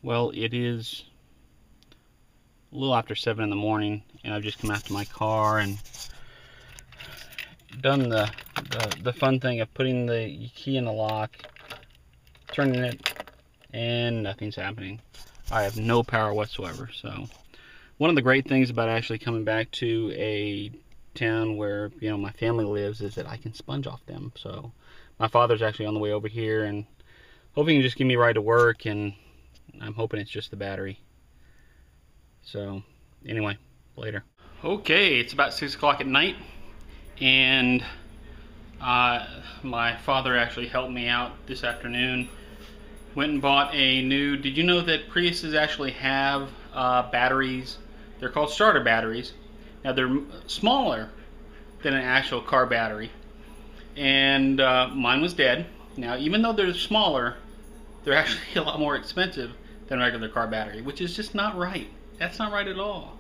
Well, it is a little after 7 in the morning, and I've just come out to my car and done the fun thing of putting the key in the lock, turning it, and nothing's happening. I have no power whatsoever. So one of the great things about actually coming back to a town where, you know, my family lives is that I can sponge off them. So my father's actually on the way over here, and hoping he can just give me a ride to work, and I'm hoping it's just the battery. So anyway, later. Okay, it's about 6 o'clock at night, and my father actually helped me out this afternoon. Went and bought a new, did you know that Priuses actually have batteries? They're called starter batteries. Now they're smaller than an actual car battery, and mine was dead. Now even though they're smaller, they're actually a lot more expensive than a regular car battery, which is just not right. That's not right at all.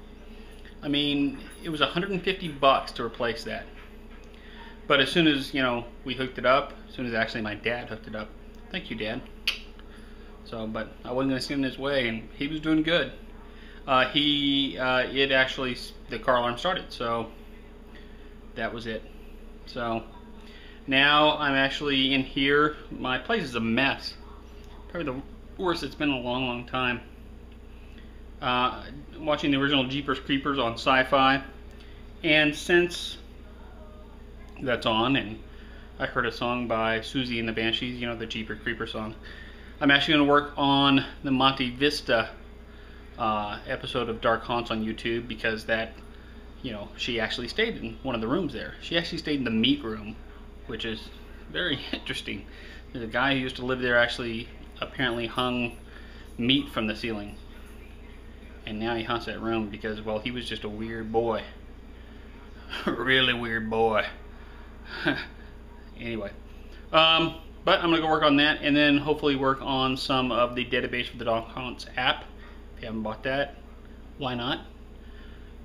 I mean, it was 150 bucks to replace that. But as soon as, you know, we hooked it up, as soon as actually my dad hooked it up, thank you, Dad. So, but I wasn't gonna stand in his way, and he was doing good. It actually, the car alarm started, so that was it. So now I'm actually in here. My place is a mess. Probably the worst it's been in a long, long time. Watching the original Jeepers Creepers on Sci-Fi, and since that's on, and I heard a song by Susie and the Banshees, you know, the Jeepers Creepers song, I'm actually going to work on the Monte Vista episode of Dark Haunts on YouTube, because that, you know, she actually stayed in one of the rooms there. She actually stayed in the meat room, which is very interesting. There's a guy who used to live there actually apparently hung meat from the ceiling, and now he haunts that room because, well, he was just a weird boy. Really weird boy. Anyway, but I'm gonna go work on that, and then hopefully work on some of the database for the Dark Haunts app. If you haven't bought that, why not?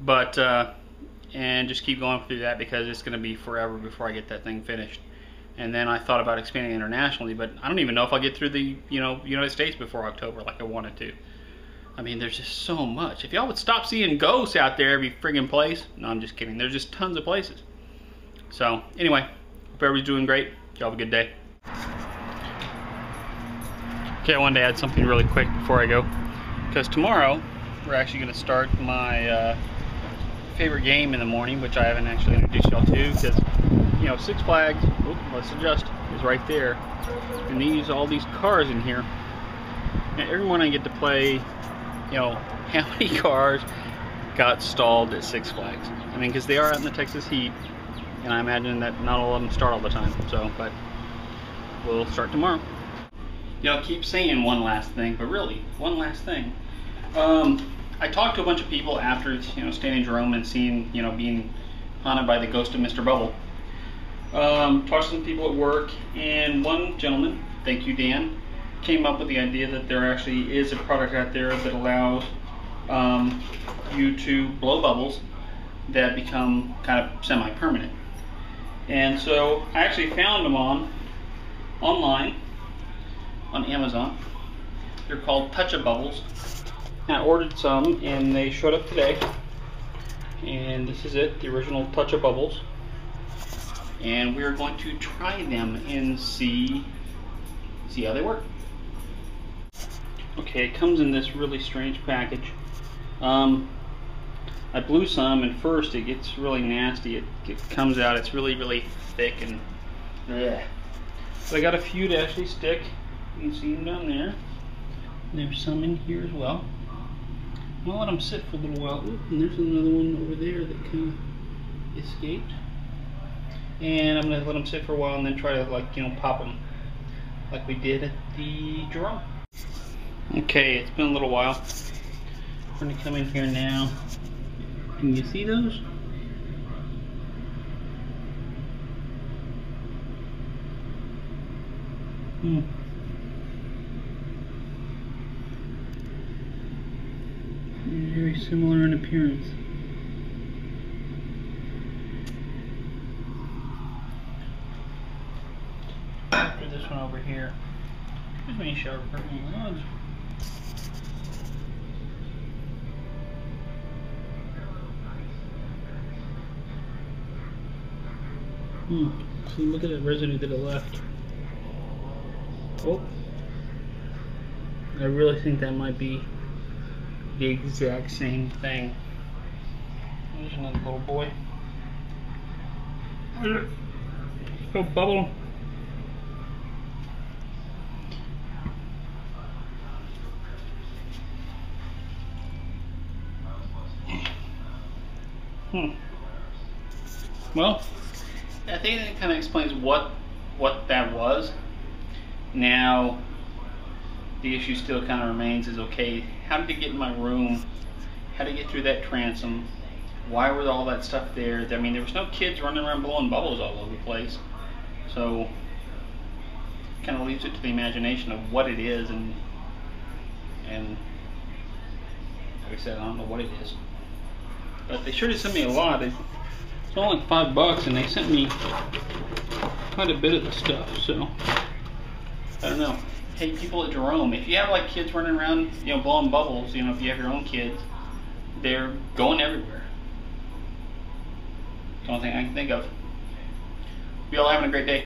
But and just keep going through that, because it's gonna be forever before I get that thing finished. And then I thought about expanding internationally, but I don't even know if I'll get through the, you know, United States before October like I wanted to. I mean, there's just so much. If y'all would stop seeing ghosts out there every friggin' place. No, I'm just kidding. There's just tons of places. So anyway, hope everybody's doing great. Y'all have a good day. Okay, I wanted to add something really quick before I go, because tomorrow we're actually going to start my favorite game in the morning, which I haven't actually introduced y'all to, because, you know, Six Flags, let's adjust, is right there, and all these cars in here, and every morning I get to play, you know, how many cars got stalled at Six Flags. I mean, because they are out in the Texas heat, and I imagine that not all of them start all the time. So, but we'll start tomorrow. You know, I keep saying one last thing, but really, one last thing. I talked to a bunch of people after, you know, staying in Jerome and seeing, you know, being haunted by the ghost of Mr. Bubble. Talked to some people at work, and one gentleman, thank you, Dan, came up with the idea that there actually is a product out there that allows you to blow bubbles that become kind of semi-permanent. And so I actually found them online on Amazon. They're called Touch-A-Bubbles. I ordered some, and they showed up today. And this is it, the original Touch-A-Bubbles. And we're going to try them and see how they work. Okay, it comes in this really strange package. I blew some, and first it gets really nasty. It comes out, it's really, really thick, and bleh. So I got a few to actually stick. You can see them down there. There's some in here as well. I'll let them sit for a little while. Oop, and there's another one over there that kind of escaped. And I'm gonna let them sit for a while, and then try to, like, you know, pop them like we did at the Jerome. Okay, it's been a little while. We're gonna come in here now. Can you see those? Very similar in appearance. After this one over here. Here's my shower curtain rods. See, look at that residue that it left. Oh. I really think that might be the exact same thing. There's another little boy. Go bubble. Well, I think that kind of explains what that was. Now, the issue still kind of remains is, okay, how did it get in my room? How did it get through that transom? Why was all that stuff there? I mean, there was no kids running around blowing bubbles all over the place. So, kind of leaves it to the imagination of what it is, and like I said, I don't know what it is. But they sure did send me a lot. It's only like $5, and they sent me quite a bit of the stuff. So, I don't know. Hey, people at Jerome, if you have like kids running around, blowing bubbles, if you have your own kids, they're going everywhere. It's the only thing I can think of. You all having a great day.